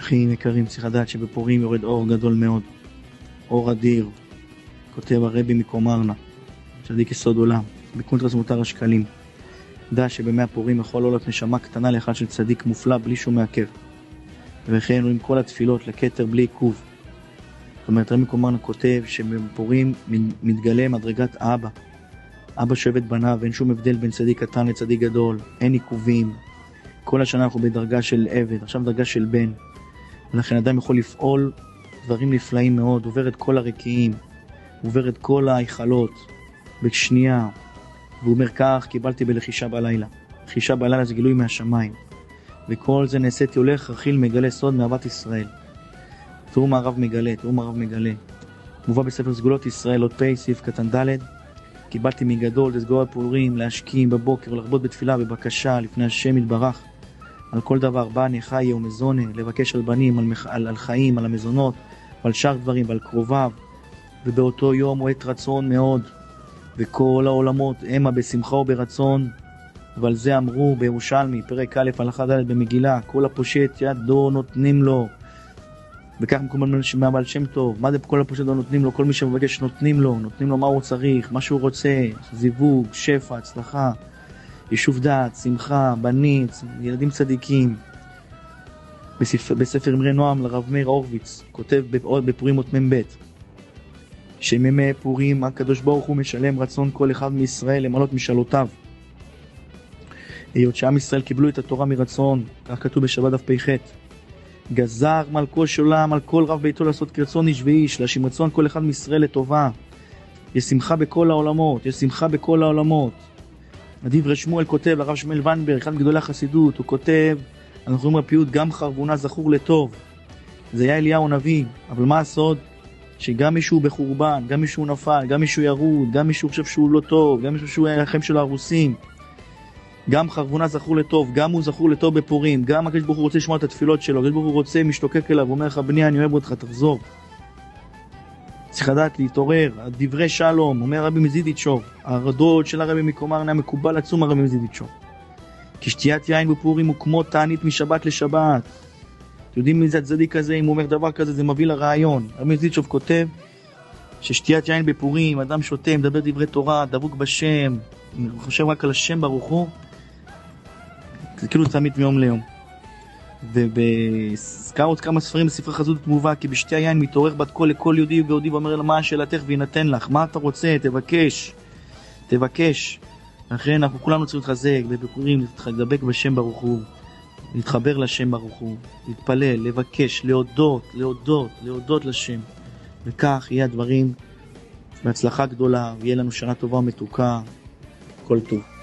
אחים יקרים, צריך לדעת שבפורים יורד אור גדול מאוד, אור אדיר. כותב הרבי מקומרנה, צדיק יסוד עולם, בקונטרס מותר השקלים. דע שבימי הפורים יכול לעלות נשמה קטנה לאחד של צדיק מופלא בלי שום מעכב. וכן רואים כל התפילות לכתר בלי עיכוב. זאת אומרת, רבי מקומרנה כותב שבפורים מתגלה מדרגת האבא. אבא שאוהב את בניו, ואין שום הבדל בין צדיק קטן לצדיק גדול, אין עיכובים. כל השנה אנחנו בדרגה של עבד, עכשיו דרגה של בן. ולכן אדם יכול לפעול דברים נפלאים מאוד, עובר את כל הרקיעים, עובר את כל ההיכלות בשנייה. והוא אומר כך, קיבלתי בלחישה בלילה. לחישה בלילה זה גילוי מהשמיים. וכל זה נעשיתי הולך, רכיל מגלה סוד מאהבת ישראל. תראו מה הרב מגלה, תראו מה הרב מגלה. מובא בספר סגולות ישראל, עוד פ' סעיף קטן ד', קיבלתי מגדול לסגור הפורים, להשכים בבוקר, לרבות בתפילה, בבקשה, לפני השם יתברך, על כל דבר, בני, חיי ומזונה, לבקש על בנים, על חיים, על המזונות, ועל שאר דברים, ועל קרוביו, ובאותו יום הוא עת רצון מאוד, וכל העולמות המה בשמחה וברצון, ועל זה אמרו בירושלמי, פרק א' הלכה ד' במגילה, כל הפושט ידו נותנים לו, וכך מקובל מהבעל שם טוב, מה זה כל הפושט ידו נותנים לו? כל מי שמבקש נותנים לו מה הוא צריך, מה שהוא רוצה, זיווג, שפע, הצלחה, יישוב דעת, שמחה, בנים, ילדים צדיקים. בספר אמרי נועם לרב מאיר הורוביץ, כותב בפורים מ"ב, שמימי פורים הקדוש ברוך הוא משלם רצון כל אחד מישראל למלות משאלותיו. היות שעם ישראל קיבלו את התורה מרצון, כך כתוב בשבת דף פ"ח, גזר מלכו של עולם על כל רב ביתו לעשות כרצון איש ואיש, להשיב רצון כל אחד מישראל לטובה. יש שמחה בכל העולמות, יש שמחה בכל העולמות. הדברי שמואל כותב, הרב שמואל ונברג, אחד מגדולי החסידות, הוא כותב, אנחנו רואים בפיוט, גם חרבונה זכור לטוב. זה היה אליהו הנביא, אבל מה הסוד? שגם מישהו בחורבן, גם מישהו נפל, גם מישהו ירוד, גם מישהו חושב שהוא לא טוב, גם מישהו שהוא היה החיים שלו הרוסים. גם חרבונה זכור לטוב, גם הוא זכור לטוב בפורים, גם הקדוש ברוך הוא רוצה לשמוע את התפילות שלו, הקדוש ברוך הוא רוצה, משתוקק אליו, אומר לך, בני אני אוהב אותך, תחזור. צריך לדעת להתעורר, דברי שלום, אומר רבי מזידיצ'וב, הרדות של הרבי מקומרנה מקובל עצום הרבי מזידיצ'וב. כי שתיית יין בפורים הוא כמו תענית משבת לשבת. אתם יודעים מי זה הצדיק הזה, אם הוא אומר דבר כזה זה מביא לרעיון. רבי מזידיצ'וב כותב ששתיית יין בפורים, אדם שותה, מדבר דברי תורה, דבוק בשם, חושב רק על השם ברוך הוא, זה כאילו תמיד מיום ליום. ובזכר עוד כמה ספרים בספר חזות מובא, כי בשתי היין מתעורר בת קול לכל יהודי ויהודי ואומר לה מה שאלתך וינתן לך, מה אתה רוצה, תבקש. לכן אנחנו כולנו צריכים להתחזק ובפורים, להתחדבק בשם ברוך הוא, להתחבר לשם ברוך הוא, להתפלל, לבקש, להודות לשם, וכך יהיה הדברים בהצלחה גדולה, ויהיה לנו שנה טובה ומתוקה, כל טוב.